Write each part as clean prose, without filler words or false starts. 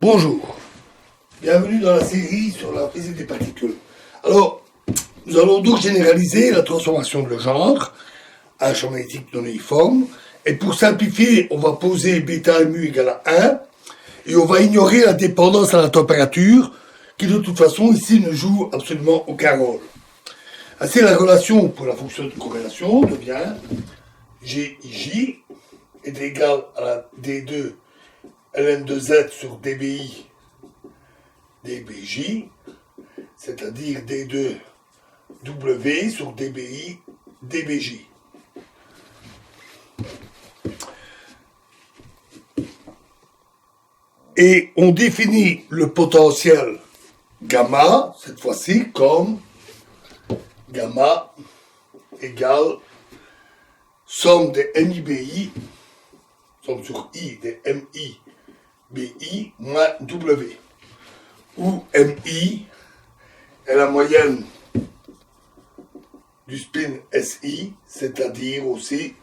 Bonjour, bienvenue dans la série sur la physique des particules. Alors, nous allons donc généraliser la transformation de Legendre à un champ magnétique non uniforme. Et pour simplifier, on va poser bêta mu égale à 1 et on va ignorer la dépendance à la température qui de toute façon ici ne joue absolument aucun rôle. Ainsi, la relation pour la fonction de corrélation devient GIJ est égal à la D2 ln de z sur dBi dBj, c'est-à-dire d2w sur dBi dBj. Et on définit le potentiel gamma, cette fois-ci, comme gamma égale somme des MIBI, somme sur I des MIBI moins W, où MI est la moyenne du spin SI, c'est-à-dire aussi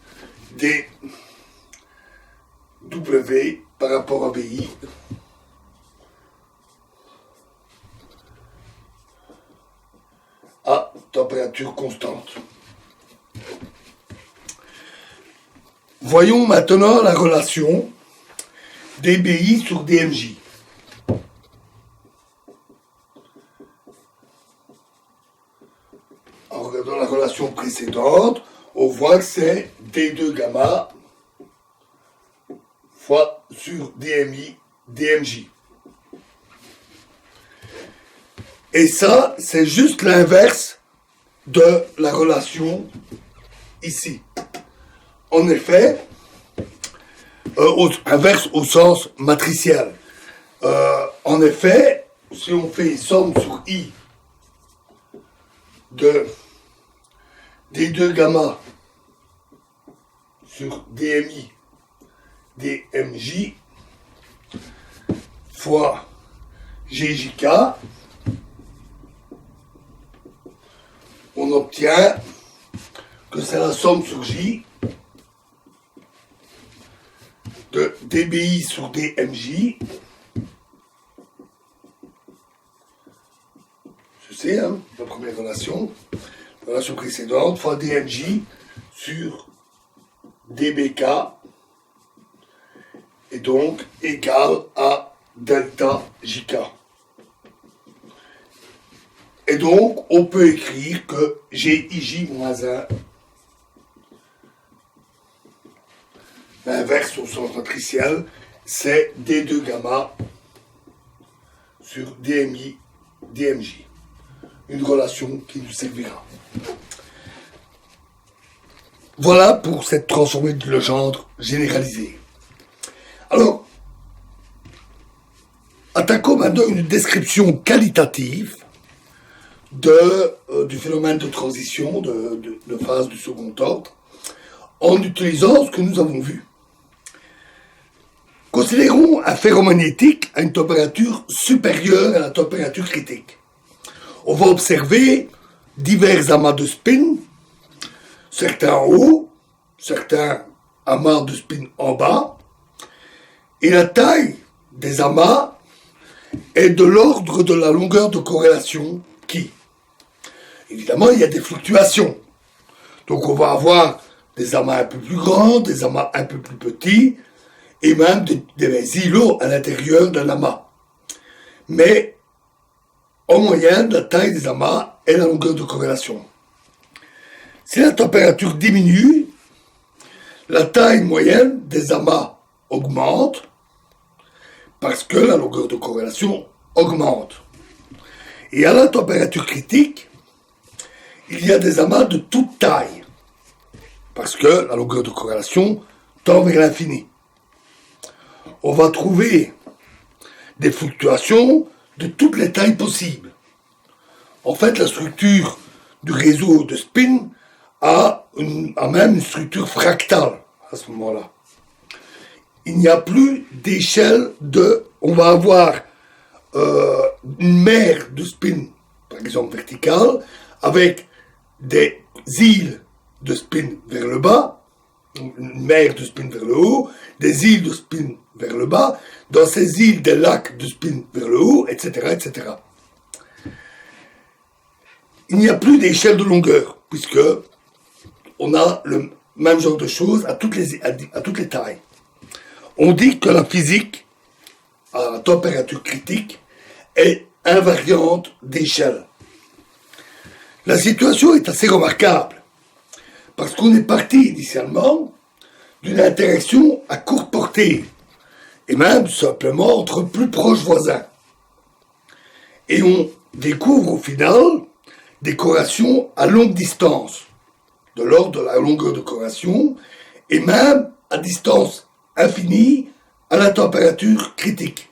des W par rapport à BI à température constante. Voyons maintenant la relation dBi sur dMj. En regardant la relation précédente, on voit que c'est D2 gamma fois sur dMi dMj. Et ça, c'est juste l'inverse de la relation ici. En effet, inverse au sens matriciel. En effet, si on fait somme sur I de D2 gamma sur dMi dMj fois GJK, on obtient que c'est la somme sur J de dBi sur dMj, c'est la première relation précédente, fois dMj sur dBk, et donc égal à delta JK. Et donc, on peut écrire que GIJ moins 1, l'inverse au sens matriciel, c'est D2 gamma sur dMi dMj. Une relation qui nous servira. Voilà pour cette transformée de Legendre généralisée. Alors, attaquons maintenant une description qualitative du phénomène de transition de phase du second ordre en utilisant ce que nous avons vu. Considérons un ferromagnétique à une température supérieure à la température critique. On va observer divers amas de spin, certains en haut, certains amas de spin en bas, et la taille des amas est de l'ordre de la longueur de corrélation qui. Évidemment, il y a des fluctuations. Donc on va avoir des amas un peu plus grands, des amas un peu plus petits, et même des îlots à l'intérieur d'un amas. Mais en moyenne, la taille des amas est la longueur de corrélation. Si la température diminue, la taille moyenne des amas augmente parce que la longueur de corrélation augmente. Et à la température critique, il y a des amas de toute taille parce que la longueur de corrélation tend vers l'infini. On va trouver des fluctuations de toutes les tailles possibles. En fait, la structure du réseau de spin a même une structure fractale à ce moment-là. Il n'y a plus d'échelle on va avoir une mer de spin, par exemple verticale, avec des îles de spin vers le bas, une mer de spin vers le haut, des îles de spin vers le bas, dans ces îles des lacs de spin vers le haut, etc., etc. Il n'y a plus d'échelle de longueur, puisque on a le même genre de choses à toutes les tailles. On dit que la physique, à température critique, est invariante d'échelle. La situation est assez remarquable, parce qu'on est parti initialement d'une interaction à courte portée, et même simplement entre plus proches voisins. Et on découvre au final des corrélations à longue distance, de l'ordre de la longueur de corrélation, et même à distance infinie à la température critique.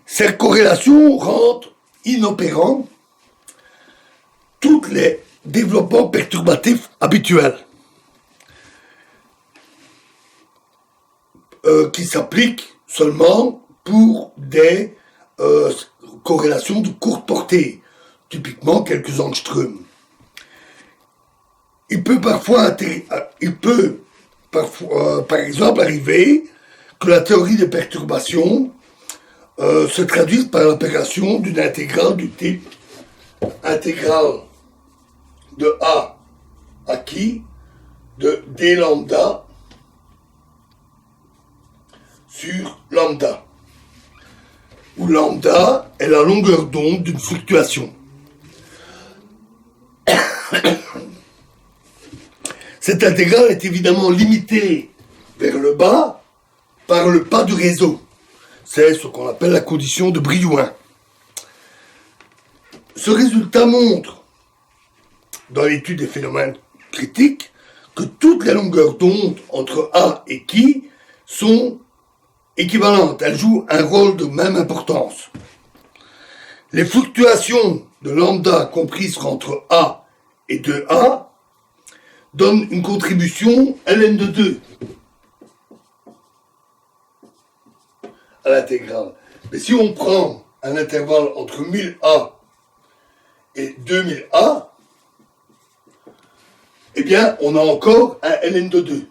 Ces corrélations rendent inopérants tous les développements perturbatifs habituels qui s'appliquent seulement pour des corrélations de courte portée, typiquement quelques angstroms. Il peut parfois, par exemple, arriver que la théorie des perturbations se traduise par l'opération d'une intégrale du type intégrale de A acquis de d lambda sur lambda, où lambda est la longueur d'onde d'une fluctuation. Cette intégrale est évidemment limitée vers le bas par le pas du réseau. C'est ce qu'on appelle la condition de Brillouin. Ce résultat montre, dans l'étude des phénomènes critiques, que toutes les longueurs d'onde entre A et Qui sont équivalentes. Elles jouent un rôle de même importance. Les fluctuations de lambda comprises entre A et 2A donnent une contribution ln de 2 à l'intégrale. Mais si on prend un intervalle entre 1000A et 2000A, eh bien, on a encore un ln de 2.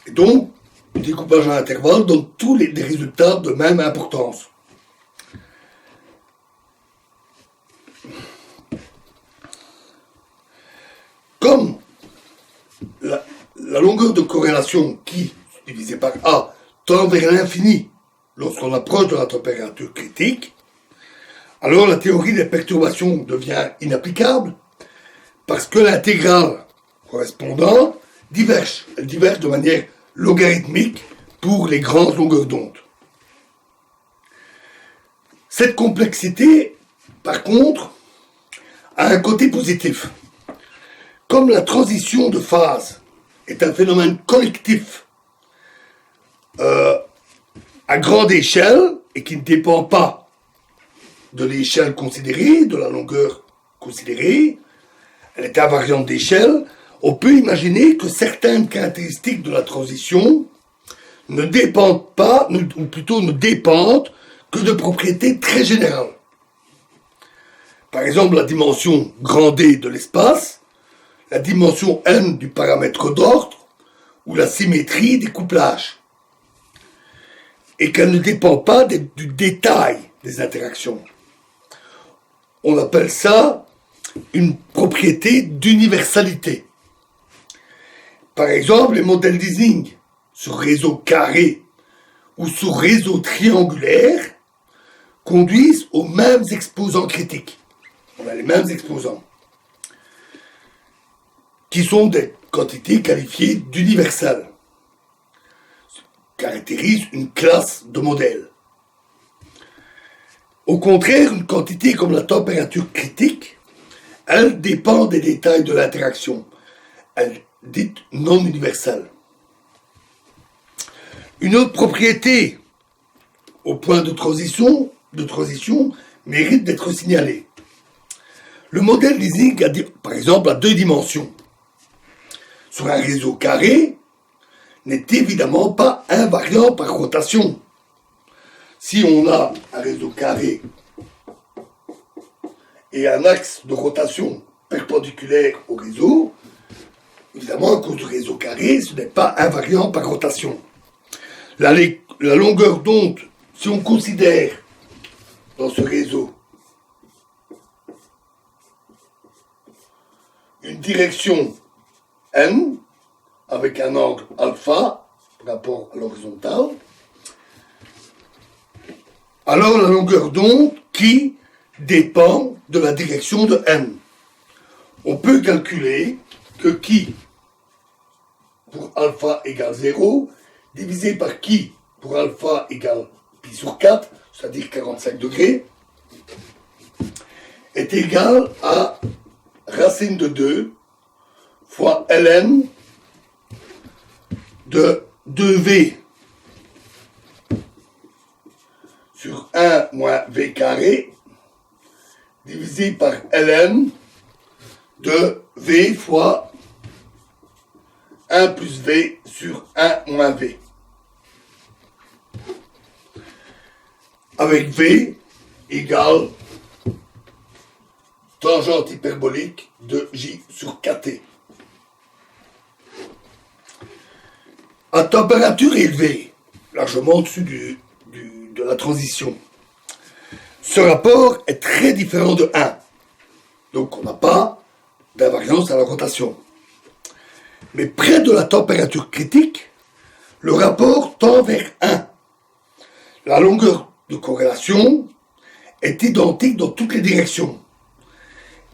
Et donc, le découpage à intervalle donne tous des résultats de même importance. Comme la longueur de corrélation qui, divisée par A, tend vers l'infini lorsqu'on approche de la température critique, alors la théorie des perturbations devient inapplicable parce que l'intégrale correspondante diverge. Elle diverge de manière logarithmique pour les grandes longueurs d'onde. Cette complexité, par contre, a un côté positif. Comme la transition de phase est un phénomène collectif à grande échelle et qui ne dépend pas de l'échelle considérée, de la longueur considérée, elle est invariante d'échelle, on peut imaginer que certaines caractéristiques de la transition ne dépendent pas, ou plutôt ne dépendent que de propriétés très générales. Par exemple, la dimension grand D de l'espace, la dimension n du paramètre d'ordre ou la symétrie des couplages, et qu'elle ne dépend pas du détail des interactions. On appelle ça une propriété d'universalité. Par exemple, les modèles d'Ising sur réseau carré ou sur réseau triangulaire conduisent aux mêmes exposants critiques. On a les mêmes exposants, qui sont des quantités qualifiées d'universelles, caractérisent une classe de modèles. Au contraire, une quantité comme la température critique, elle dépend des détails de l'interaction. Elle est dite non universelle. Une autre propriété au point de transition mérite d'être signalée. Le modèle d'Ising, par exemple, a 2 dimensions. Sur un réseau carré, n'est évidemment pas invariant par rotation. Si on a un réseau carré et un axe de rotation perpendiculaire au réseau. Évidemment, à cause du réseau carré, ce n'est pas invariant par rotation. La longueur d'onde, si on considère dans ce réseau une direction n avec un angle alpha par rapport à l'horizontale, alors la longueur d'onde qui dépend de la direction de n. On peut calculer que qui pour alpha égale 0 divisé par qui pour alpha égale pi sur 4, c'est-à-dire 45 degrés, est égal à racine de 2 fois ln de 2v sur 1 moins v carré divisé par ln de v fois 1 plus v sur 1 moins v. Avec v égale tangente hyperbolique de j sur kt. À température élevée, largement au-dessus de la transition, ce rapport est très différent de 1. Donc on n'a pas d'invariance à la rotation. Mais près de la température critique, le rapport tend vers 1. La longueur de corrélation est identique dans toutes les directions.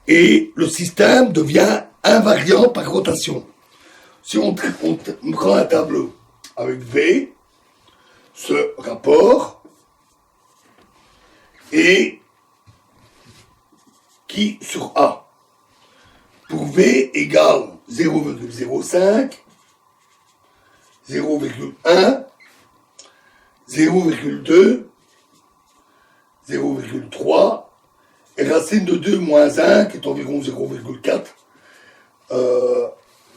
Et le système devient invariant par rotation. Si on prend un tableau avec V, ce rapport est qui sur A. Pour V égale 0,05, 0,1, 0,2, 0,3 et racine de 2 moins 1 qui est environ 0,4.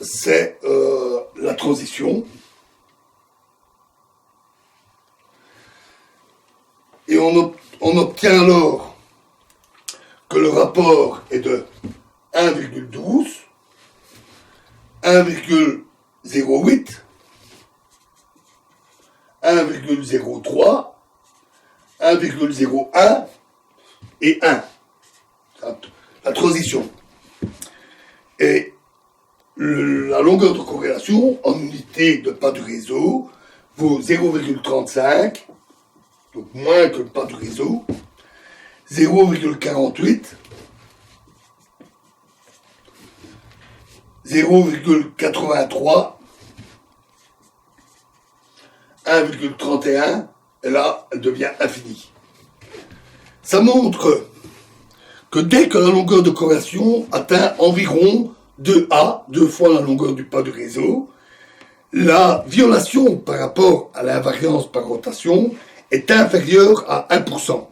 C'est la transition. Et on obtient alors que le rapport est de 1,12, 1,08, 1,03, 1,01 et 1. La transition. Et la longueur de corrélation en unité de pas du réseau vaut 0,35, donc moins que le pas du réseau, 0,48, 0,83, 1,31, et là, elle devient infinie. Ça montre que dès que la longueur de corrélation atteint environ 2A, 2 fois la longueur du pas du réseau, la violation par rapport à l'invariance par rotation est inférieure à 1%.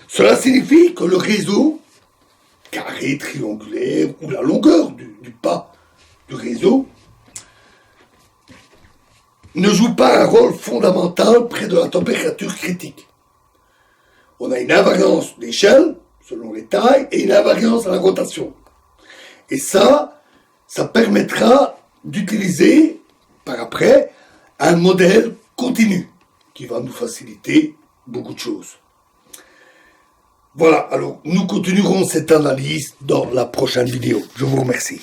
Cela signifie que le réseau, carré, triangulaire, ou la longueur du pas du réseau, ne joue pas un rôle fondamental près de la température critique. On a une invariance d'échelle, selon les tailles, et une invariance à la rotation. Et ça permettra d'utiliser, par après, un modèle continu, qui va nous faciliter beaucoup de choses. Voilà, alors nous continuerons cette analyse dans la prochaine vidéo. Je vous remercie.